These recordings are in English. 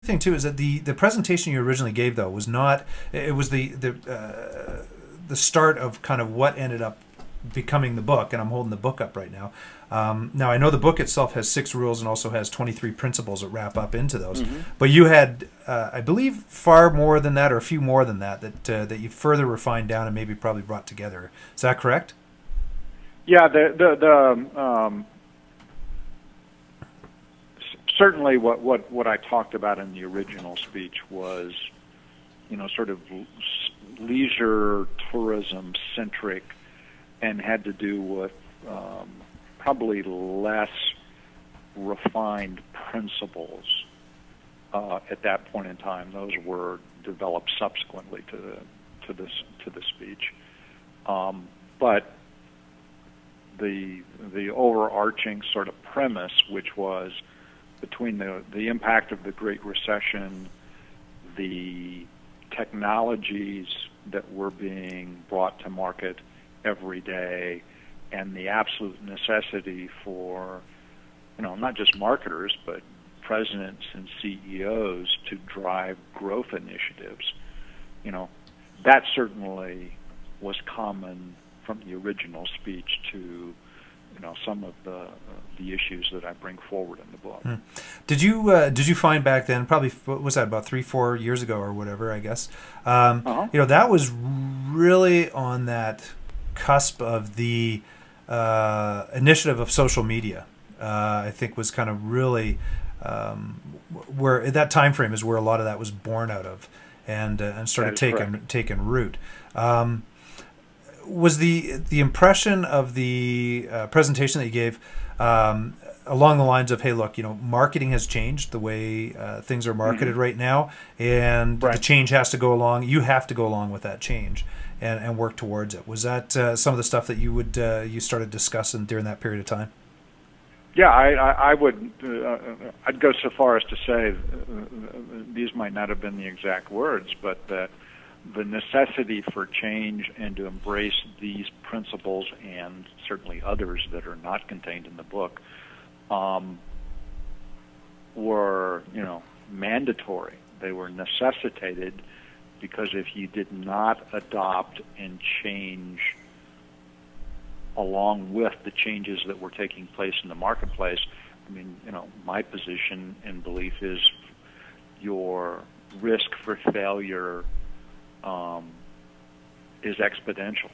thing too is that the presentation you originally gave though was not, it was the start of kind of what ended up becoming the book, and I'm holding the book up right now. Now I know the book itself has 6 rules and also has 23 principles that wrap up into those, but you had I believe far more than that, or a few more than that, that you further refined down and maybe probably brought together. Is that correct? Yeah, certainly what I talked about in the original speech was, sort of leisure tourism centric, and had to do with probably less refined principles at that point in time. Those were developed subsequently to the speech, but the overarching sort of premise, which was between the impact of the Great Recession, the technologies that were being brought to market every day, and the absolute necessity for, not just marketers, but presidents and CEOs to drive growth initiatives, that certainly was common from the original speech to some of the issues that I bring forward in the book. Did you find back then, probably what was that, about 3-4 years ago or whatever, I guess, that was really on that cusp of the initiative of social media. I think was kind of really where that time frame is where a lot of that was born out of, and started taking root. Was the impression of the presentation that you gave along the lines of, hey, look, marketing has changed the way things are marketed right now, and the change has to go along. You have to go along with that change and work towards it. Was that some of the stuff that you started discussing during that period of time? Yeah, I would. I'd go so far as to say these might not have been the exact words, but that the necessity for change and to embrace these principles, and certainly others that are not contained in the book, were mandatory. They were necessitated, because if you did not adopt and change along with the changes that were taking place in the marketplace, my position and belief is your risk for failure is exponential.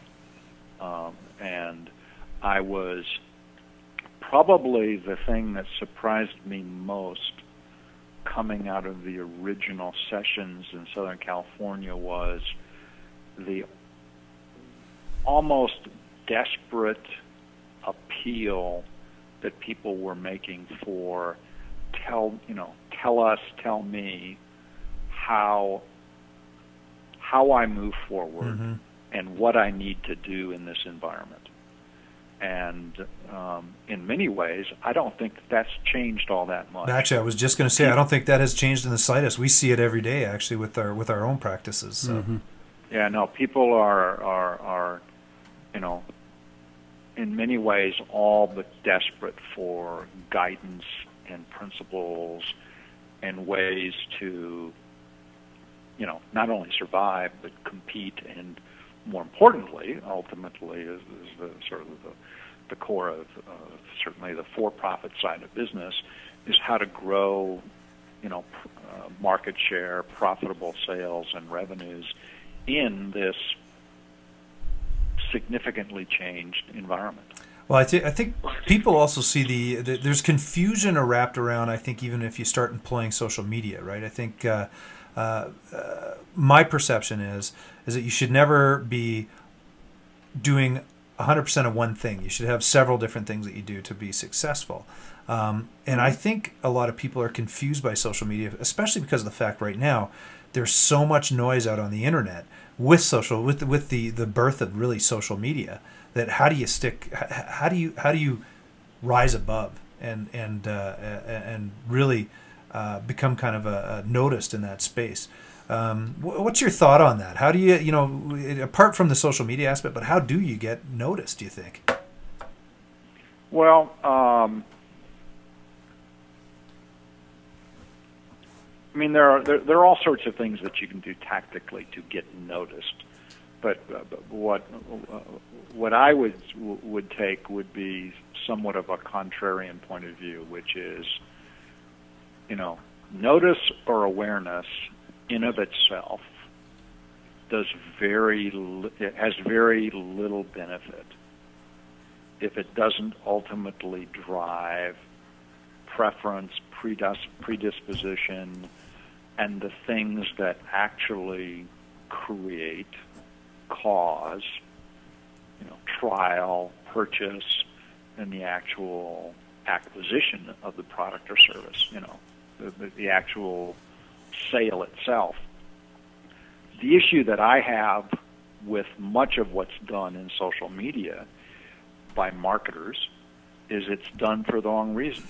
And I was probably the thing that surprised me most coming out of the original sessions in Southern California was the almost desperate appeal that people were making for tell me how I move forward and what I need to do in this environment. And in many ways, I don't think that's changed all that much. Actually, I was just going to say, I don't think that has changed in the slightest. We see it every day, actually, with our own practices. So. Yeah, no, people are in many ways all but desperate for guidance and principles and ways to, not only survive but compete, and more importantly, ultimately, is the sort of the core of certainly the for-profit side of business, is how to grow, market share, profitable sales and revenues in this significantly changed environment. Well, I think people also see there's confusion wrapped around, I think, even if you start employing social media, right? I think my perception is that you should never be doing 100% of one thing. You should have several different things that you do to be successful. And I think a lot of people are confused by social media, especially because of the fact right now there's so much noise out on the internet with the birth of really social media, that how do you rise above and really become kind of noticed in that space. What's your thought on that? How do you, apart from the social media aspect, but how do you get noticed, do you think? Well, I mean, there are all sorts of things that you can do tactically to get noticed, but what I would take would be somewhat of a contrarian point of view, which is, notice or awareness in of itself has very little benefit if it doesn't ultimately drive preference, predisposition, and the things that actually create, cause, trial, purchase, and the actual acquisition of the product or service, the actual sale itself. The issue that I have with much of what's done in social media by marketers is it's done for the wrong reason.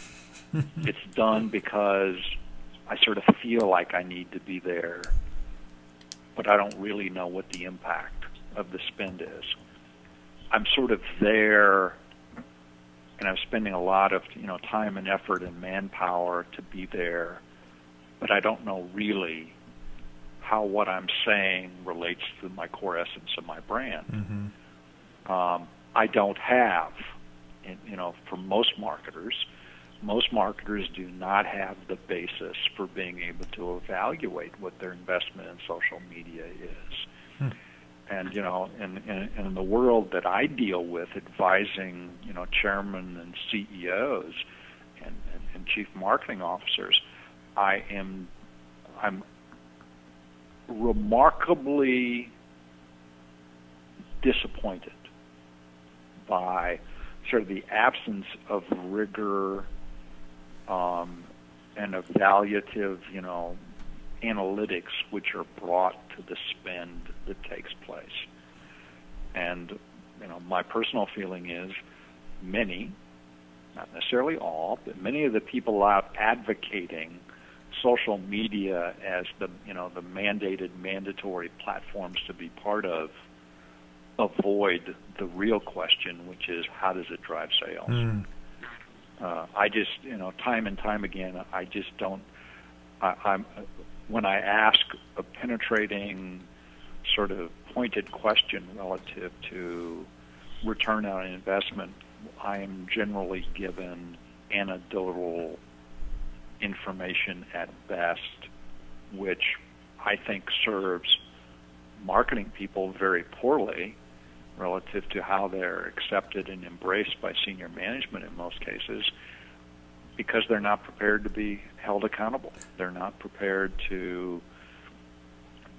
It's done because I sort of feel like I need to be there, but I don't really know what the impact of the spend is. I'm sort of there, and I'm spending a lot of time and effort and manpower to be there, but I don't know really how what I'm saying relates to my core essence of my brand. Mm-hmm. I don't have, for most marketers do not have the basis for being able to evaluate what their investment in social media is. Hmm. And in the world that I deal with, advising chairmen and CEOs and chief marketing officers, I'm remarkably disappointed by sort of the absence of rigor and evaluative, analytics which are brought to the spend that takes place. And, my personal feeling is many, not necessarily all, but many of the people out advocating social media as the mandated, mandatory platforms to be part of avoid the real question, which is how does it drive sales? Mm. I just, time and time again, I just don't. When I ask a penetrating, sort of pointed question relative to return on investment, I am generally given anecdotal information at best, which I think serves marketing people very poorly relative to how they're accepted and embraced by senior management in most cases, because they're not prepared to be held accountable. They're not prepared to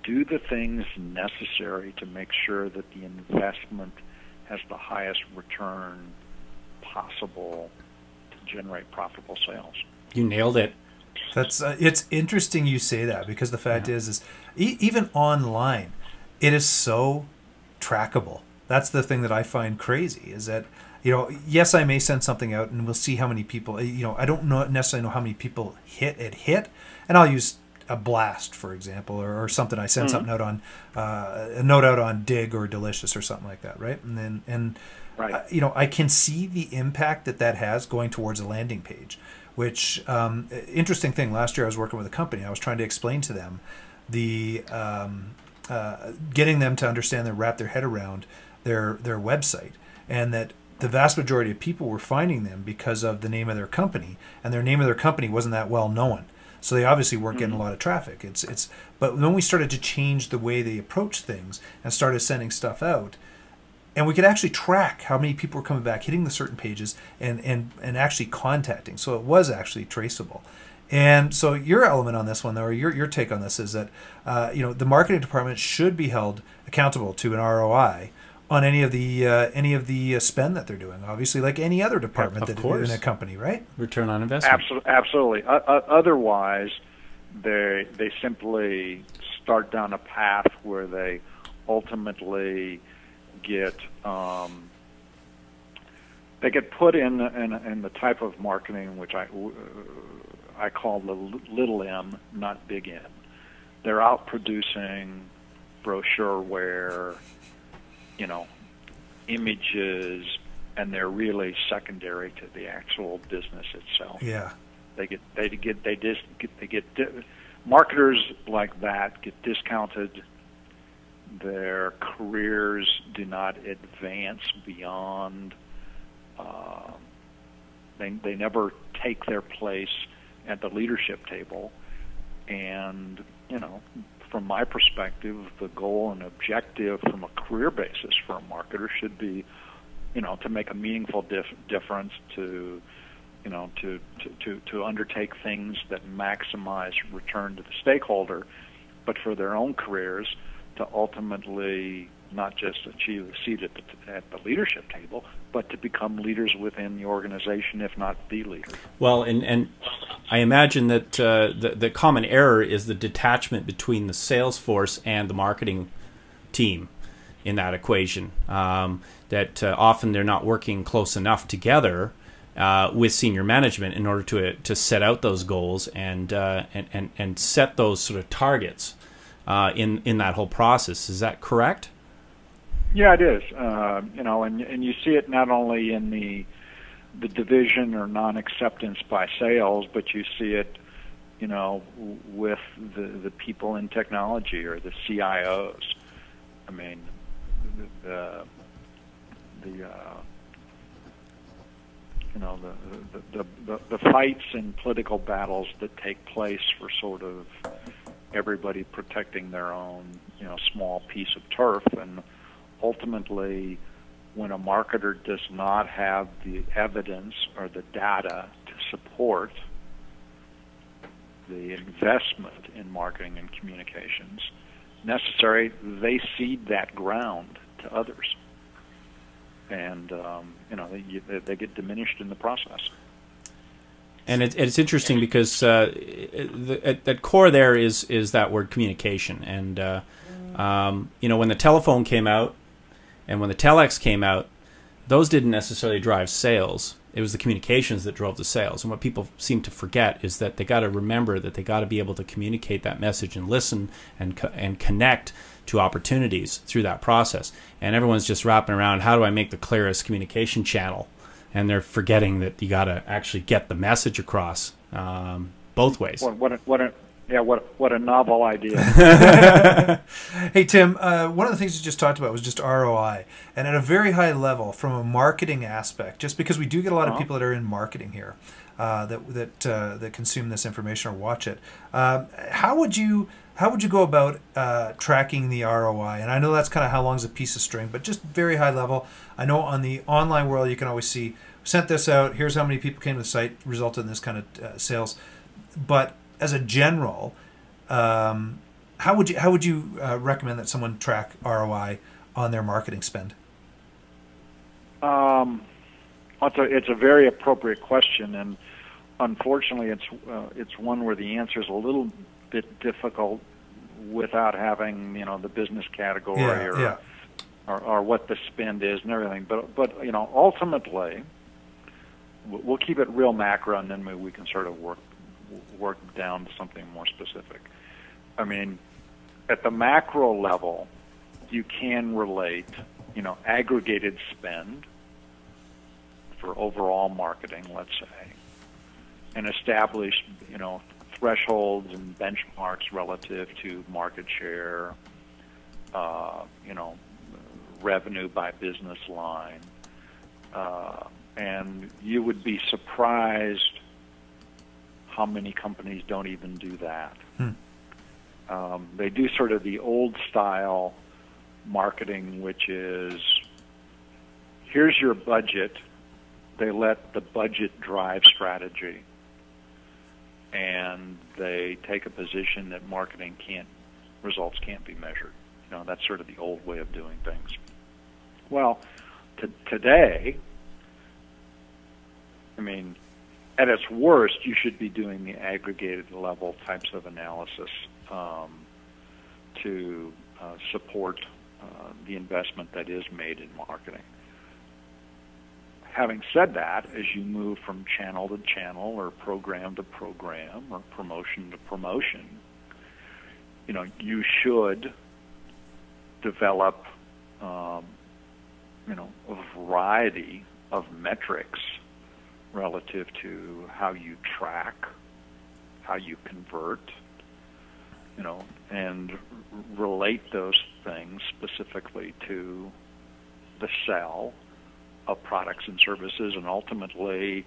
do the things necessary to make sure that the investment has the highest return possible to generate profitable sales. You nailed it. That's it's interesting you say that, because the fact is even online, it is so trackable. That's the thing that I find crazy, is that, yes, I may send something out and we'll see how many people, I don't necessarily know how many people hit, and I'll use a blast, for example, or something. I send something out on, a note out on Dig or Delicious or something like that, right? And right. I can see the impact that has going towards a landing page, which, interesting thing, last year I was working with a company. I was trying to explain to them the, getting them to understand and wrap their head around their website, and that the vast majority of people were finding them because of the name of their company, and their name of their company wasn't that well known. So they obviously weren't getting a lot of traffic. But when we started to change the way they approach things and started sending stuff out, and we could actually track how many people were coming back, hitting the certain pages, and actually contacting. So it was actually traceable. And so your element on this one, though, or your take on this, is that the marketing department should be held accountable to an ROI on any of the spend that they're doing. Obviously, like any other department in a company, right? Return on investment. Absolutely. Otherwise, they simply start down a path where they ultimately get put in the type of marketing which I call the little M, not big M. They're out producing brochureware, images, and they're really secondary to the actual business itself. Yeah. They get marketers like that get discounted. Their careers do not advance beyond. They never take their place at the leadership table. And, from my perspective, the goal and objective from a career basis for a marketer should be, to make a meaningful difference, to undertake things that maximize return to the stakeholder, but for their own careers to ultimately not just achieve a seat at the leadership table, but to become leaders within the organization, if not the leader. Well, and I imagine that the common error is the detachment between the sales force and the marketing team in that equation. That often they're not working close enough together with senior management in order to set out those goals and set those sort of targets in that whole process. Is that correct? Yeah, it is. And you see it not only in the division or non-acceptance by sales, but you see it, with the people in technology or the CIOs. I mean, the fights and political battles that take place for sort of everybody protecting their own, small piece of turf. And ultimately, when a marketer does not have the evidence or the data to support the investment in marketing and communications necessary, they cede that ground to others. And, they get diminished in the process. And it's interesting because at core there is that word communication. And, when the telephone came out and when the telex came out, those didn't necessarily drive sales. It was the communications that drove the sales. And what people seem to forget is that they got to remember that they got to be able to communicate that message and listen and connect to opportunities through that process. And everyone's just wrapping around, how do I make the clearest communication channel? And they're forgetting that you got to actually get the message across both ways. What a novel idea. Hey, Tim, one of the things you just talked about was just ROI. And at a very high level, from a marketing aspect, just because we do get a lot of people that are in marketing here that consume this information or watch it, how would you go about tracking the ROI? And I know that's kind of how long's a piece of string, but just very high level. I know on the online world you can always see, sent this out, here's how many people came to the site, resulted in this kind of sales. But as a general, how would you recommend that someone track ROI on their marketing spend? It's a very appropriate question, and unfortunately, it's one where the answer is a little bit difficult without having the business category or what the spend is and everything. But ultimately, we'll keep it real macro, and then maybe we can sort of work down to something more specific. I mean, at the macro level, you can relate, aggregated spend for overall marketing, let's say, and establish, thresholds and benchmarks relative to market share, revenue by business line, and you would be surprised how many companies don't even do that. They do sort of the old style marketing, which is, here's your budget. They let the budget drive strategy, and they take a position that marketing results can't be measured. That's sort of the old way of doing things. Well, today, I mean, at its worst, you should be doing the aggregated level types of analysis to support the investment that is made in marketing. Having said that, as you move from channel to channel or program to program or promotion to promotion, you should develop a variety of metrics relative to how you track, how you convert, and relate those things specifically to the sale of products and services, and ultimately,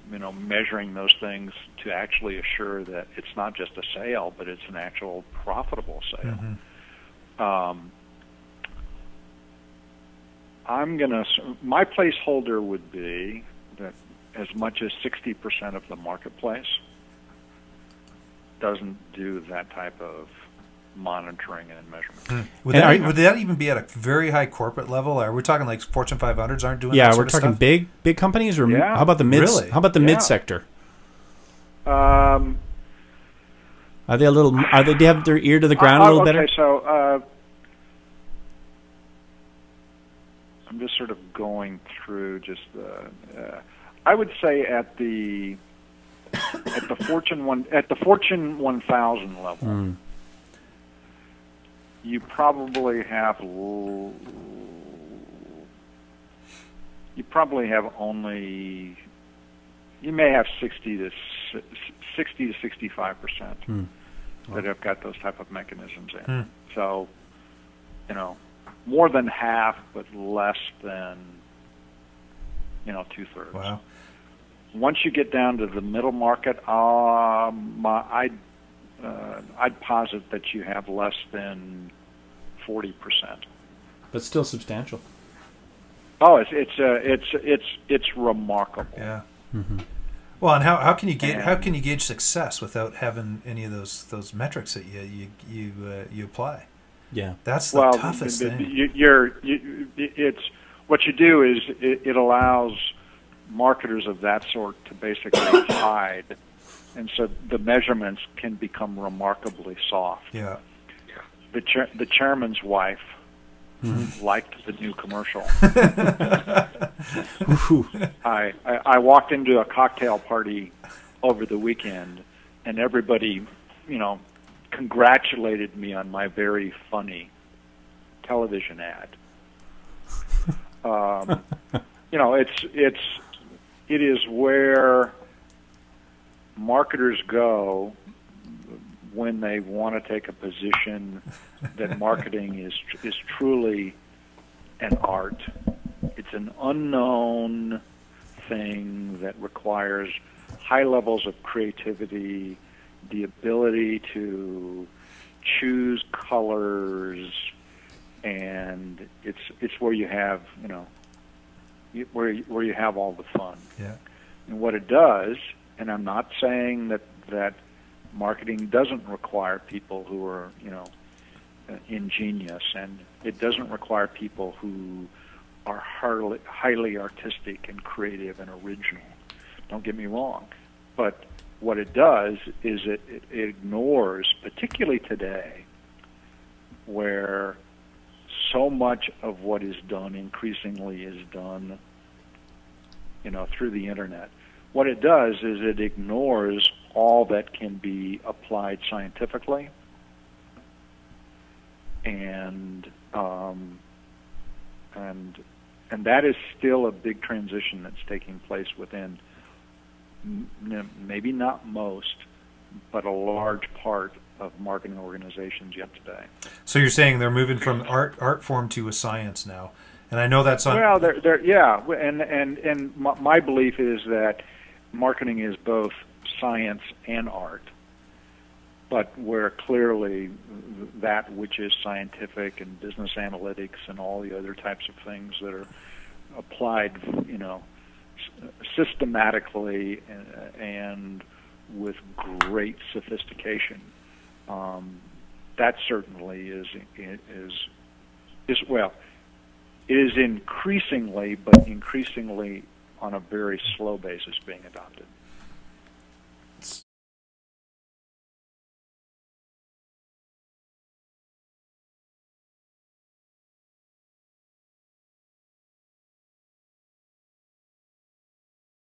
measuring those things to actually assure that it's not just a sale, but it's an actual profitable sale. My placeholder would be that as much as 60% of the marketplace doesn't do that type of monitoring and measurement. Would that even be at a very high corporate level? Are we talking like Fortune 500s aren't doing that Yeah, sort we're of talking stuff? big companies, or how about the mid? Really? How about the mid sector? Are they a little? Do they have their ear to the ground a little better? Okay, so I'm just sort of going through just the. I would say at the Fortune 1000 level, you probably have only. You may have 60 to 65% that have got those type of mechanisms in. So, more than half, but less than 2/3. Wow. Once you get down to the middle market, I'd posit that you have less than 40%. But still substantial. Oh, it's remarkable. Yeah. Well, and how can you gauge success without having any of those metrics that you apply? Yeah, that's the toughest thing. It's what you do is it allows marketers of that sort to basically hide, and so the measurements can become remarkably soft. Yeah. The chairman's wife liked the new commercial. I walked into a cocktail party over the weekend, and everybody, congratulated me on my very funny television ad. It is where marketers go when they want to take a position that marketing is truly an art. It's an unknown thing that requires high levels of creativity, the ability to choose colors, and it's where you have where you have all the fun. Yeah. And what it does, and I'm not saying that marketing doesn't require people who are ingenious, and it doesn't require people who are highly artistic and creative and original. Don't get me wrong, but what it does is it ignores, particularly today, where so much of what is done increasingly is done, through the internet. What it does is it ignores all that can be applied scientifically, and that is still a big transition that's taking place within maybe not most, but a large part of marketing organizations yet today. So you're saying they're moving from art form to a science now, and I know that's on. Well, and my belief is that marketing is both science and art, but where clearly that which is scientific and business analytics and all the other types of things that are applied, systematically and with great sophistication, that certainly is well, it is increasingly, but increasingly on a very slow basis being adopted.